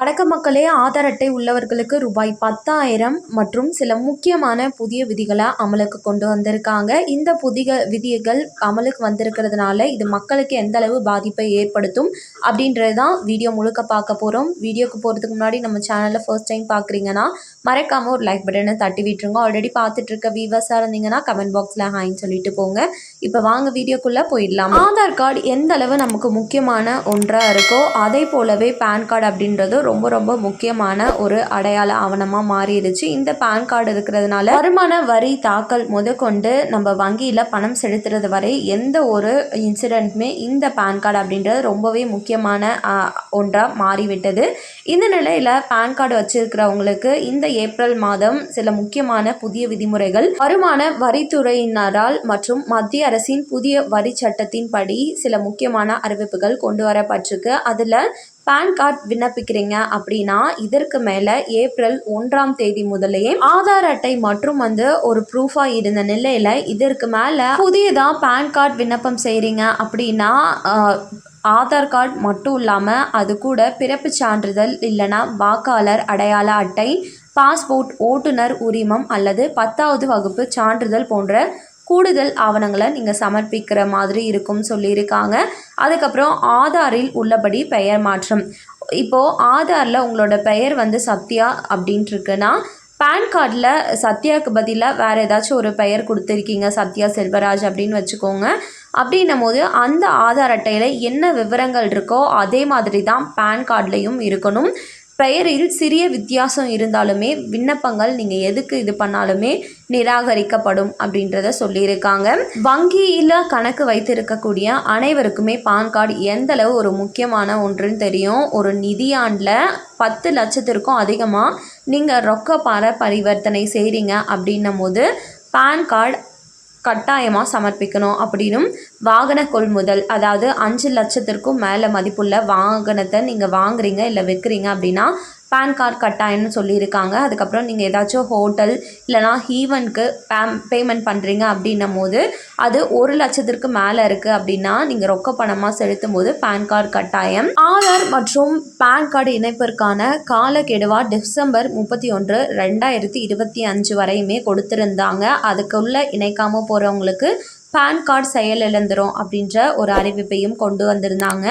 அடக்க மக்களே, ஆதார் அட்டை உள்ளவர்களுக்கு ரூபாய் 10,000 மற்றும் சில முக்கியமான புதிய விதிகளை அமலுக்கு கொண்டு வந்திருக்காங்க. இந்த புதிய விதிகள் அமலுக்கு வந்திருக்கிறதுனால இது மக்களுக்கு எந்த அளவு பாதிப்பை ஏற்படுத்தும் அப்படின்றது தான் வீடியோ முழுக்க பார்க்க போகிறோம். வீடியோக்கு போகிறதுக்கு முன்னாடி நம்ம சேனலில் ஃபர்ஸ்ட் டைம் பார்க்குறீங்கன்னா மறக்காமல் ஒரு லைக் பட்டனை தட்டி விட்டுருங்க. ஆல்ரெடி பார்த்துட்டு இருக்க வியூவர்ஸாக இருந்தீங்கன்னா கமெண்ட் பாக்ஸில் ஹாய்ன்னு சொல்லிட்டு போங்க. இப்போ வாங்க வீடியோக்குள்ளே போயிடலாம். ஆதார் கார்டு எந்த அளவு நமக்கு முக்கியமான ஒன்றாக இருக்கோ அதே போலவே பேன் கார்டு அப்படின்றது ரொம்ப ரொம்ப முக்கியமான ஒரு அடையாள ஆவணமாக மாறிடுச்சு. இந்த பேன் கார்டு இருக்கிறதுனால வருமான வரி தாக்கல் முதற்கொண்டு நம்ம வங்கியில் பணம் செலுத்துறது வரை எந்த ஒரு இன்சிடென்ட்டுமே இந்த பேன் கார்டு அப்படின்றது ரொம்பவே முக்கியமான ஒன்றாக மாறிவிட்டது. இந்த நிலையில் பேன் கார்டு வச்சிருக்கிறவங்களுக்கு இந்த ஏப்ரல் மாதம் சில முக்கியமான புதிய விதிமுறைகள் வருமான வரித்துறையினரால் மற்றும் மத்திய அரசின் புதிய வரி சட்டத்தின்படி சில முக்கியமான அறிவிப்புகள் கொண்டு வரப்பட்டிருக்கு. அதில் பேன் கார்டு விண்ணப்பிக்கிறீங்க அப்படின்னா இதற்கு மேலே ஏப்ரல் 1ஆம் தேதி முதலே ஆதார் அட்டை மற்றும் ஒரு ப்ரூஃபாக இருந்த நிலையில் இதற்கு மேலே புதியதாக பேன் கார்டு விண்ணப்பம் செய்கிறீங்க அப்படின்னா ஆதார் கார்டு மட்டும் இல்லாமல் அது கூட பிறப்பு சான்றிதழ் இல்லைனா வாக்காளர் அடையாள அட்டை, பாஸ்போர்ட், ஓட்டுநர் உரிமம் அல்லது 10வது வகுப்பு சான்றிதழ் போன்ற கூடுதல் ஆவணங்களை நீங்கள் சமர்ப்பிக்கிற மாதிரி இருக்கும்னு சொல்லியிருக்காங்க. அதுக்கப்புறம் ஆதாரில் உள்ளபடி பெயர் மாற்றம். இப்போது ஆதாரில் உங்களோட பெயர் சத்யா அப்படின்ட்டு இருக்குன்னா பேன் கார்டில் சத்யாவுக்கு பதிலாக வேறு ஏதாச்சும் ஒரு பெயர் கொடுத்துருக்கீங்க, சத்யா செல்வராஜ் அப்படின்னு வச்சுக்கோங்க. அப்படின்னும் போது அந்த ஆதார் அட்டையில் என்ன விவரங்கள் இருக்கோ அதே மாதிரி தான் பேன் கார்ட்லேயும் இருக்கணும். பெயரில் சிறிய வித்தியாசம் இருந்தாலுமே விண்ணப்பங்கள் நீங்கள் எதுக்கு இது பண்ணாலுமே நிராகரிக்கப்படும் அப்படின்றத சொல்லியிருக்காங்க. வங்கியில் கணக்கு வைத்திருக்கக்கூடிய அனைவருக்குமே பான் கார்டு எந்த அளவு ஒரு முக்கியமான ஒன்றுன்னு தெரியும். ஒரு நிதியாண்டில் 10 லட்சத்திற்கும் அதிகமாக நீங்கள் ரொக்க பரிவர்த்தனை செய்கிறீங்க அப்படின்னும் போது பான் கார்டு கட்டாயமாக சமர்ப்பிக்கணும். அப்படின்னும் வாகன கொள்முதல், அதாவது 5 லட்சத்திற்கும் மேலே மதிப்புள்ள வாகனத்தை நீங்கள் வாங்குறீங்க இல்லை விற்கிறீங்க அப்படின்னா பேன் கார்டு கட்டாயம்னு சொல்லியிருக்காங்க. அதுக்கப்புறம் நீங்கள் ஏதாச்சும் ஹோட்டல் இல்லைனா ஈவெண்ட்க்கு பேமெண்ட் பண்ணுறீங்க அப்படின்னும் போது அது 1 லட்சத்திற்கு மேலே இருக்குது அப்படின்னா நீங்கள் ரொக்க பணமாக செலுத்தும் போது பேன் கார்டு கட்டாயம். ஆதார் மற்றும் பேன் கார்டு இணைப்பிற்கான காலக்கெடுவாக டிசம்பர் 31, 2025 வரையுமே கொடுத்துருந்தாங்க. அதுக்குள்ளே இணைக்காமல் போகிறவங்களுக்கு பேன் கார்டு செயலிழந்துரும் அப்படின்ற ஒரு அறிவிப்பையும் கொண்டு வந்திருந்தாங்க.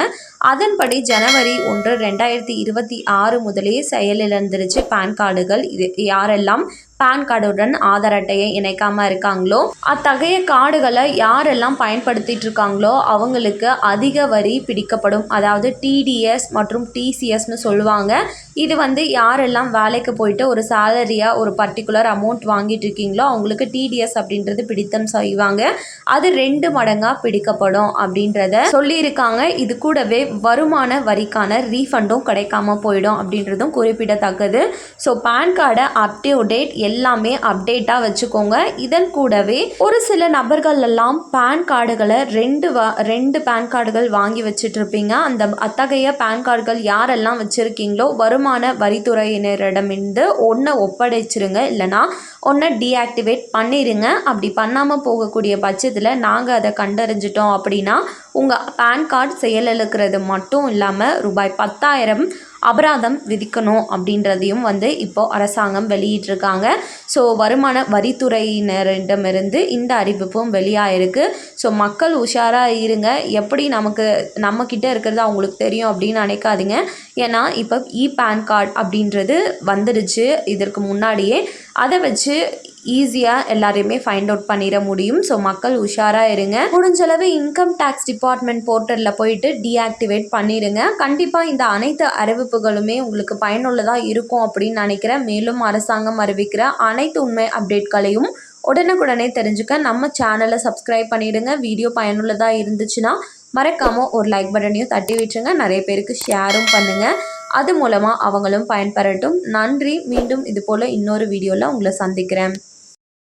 அதன்படி ஜனவரி 1, 2026 முதலே செயலிழந்துருச்சு பேன் கார்டுகள். இது யாரெல்லாம் பேன் கார்டுடன் ஆதார் அட்டையை இணைக்காமல் இருக்காங்களோ அத்தகைய கார்டுகளை யாரெல்லாம் பயன்படுத்திட்டு இருக்காங்களோ அவங்களுக்கு அதிக வரி பிடிக்கப்படும். அதாவது டிடிஎஸ் மற்றும் டிசிஎஸ்னு சொல்லுவாங்க. இது யாரெல்லாம் வேலைக்கு போயிட்டு ஒரு சேலரியாக ஒரு பர்டிகுலர் அமௌண்ட் வாங்கிட்டு இருக்கீங்களோ அவங்களுக்கு டிடிஎஸ் அப்படின்றது பிடித்தம் செய்வாங்க. அது 2 மடங்காக பிடிக்கப்படும் அப்படின்றத சொல்லியிருக்காங்க. இது கூடவே வருமான வரிக்கான ரீஃபண்டும் கிடைக்காம போயிடும் அப்படின்றதும் குறிப்பிடத்தக்கது. ஸோ பேன் கார்டை அப்டேட் எல்லாமே அப்டேட்டாக வச்சுக்கோங்க. இதன் கூடவே ஒரு சில நபர்கள் எல்லாம் பேன் கார்டுகளை 2 பேன் கார்டுகள் வாங்கி வச்சுட்டு இருப்பீங்க. அத்தகைய பேன் கார்டுகள் யாரெல்லாம் வச்சுருக்கீங்களோ வருமான வரித்துறையினரிடமிருந்து ஒன்றை ஒப்படைச்சிருங்க, இல்லைனா ஒன்றை டீஆக்டிவேட் பண்ணிடுங்க. அப்படி பண்ணாமல் போகக்கூடிய பட்சத்தில் நாங்கள் அதை கண்டறிஞ்சிட்டோம் அப்படின்னா உங்கள் பேன் கார்டு செயலிழக்கிறது மட்டும் இல்லாமல் ரூபாய் 10,000 அபராதம் விதிக்கணும் அப்படின்றதையும் இப்போது அரசாங்கம் வெளியிட்டிருக்காங்க. ஸோ வருமான வரித்துறையினரிடமிருந்து இந்த அறிவிப்பும் வெளியாகிருக்கு. ஸோ மக்கள் உஷாராக இருங்க. எப்படி நம்மக்கிட்ட இருக்கிறது அவங்களுக்கு தெரியும் அப்படின்னு நினைக்காதீங்க. ஏன்னா இப்போ பேன் கார்டு அப்படின்றது வந்துடுச்சு இதற்கு முன்னாடியே. அதை வச்சு ஈஸியாக எல்லாரையுமே ஃபைண்ட் அவுட் பண்ணிட முடியும். ஸோ மக்கள் உஷாராக இருங்க. முடிஞ்சளவு இன்கம் டேக்ஸ் டிபார்ட்மெண்ட் போர்ட்டலில் போயிட்டு டீஆக்டிவேட் பண்ணிடுங்க. கண்டிப்பாக இந்த அனைத்து அறிவிப்புகளுமே உங்களுக்கு பயனுள்ளதாக இருக்கும் அப்படின்னு நினைக்கிறேன். மேலும் அரசாங்கம் அறிவிக்கிற அனைத்து உண்மை அப்டேட்களையும் உடனுக்குடனே தெரிஞ்சுக்க நம்ம சேனலை சப்ஸ்கிரைப் பண்ணிவிடுங்க. வீடியோ பயனுள்ளதாக இருந்துச்சுன்னா மறக்காமல் ஒரு லைக் பட்டனையும் தட்டி விட்டுருங்க. நிறைய பேருக்கு ஷேரும் பண்ணுங்கள். அது மூலமாக அவங்களும் பயன்பெறட்டும். நன்றி. மீண்டும் இது போல் இன்னொரு வீடியோவில் உங்களை சந்திக்கிறேன்.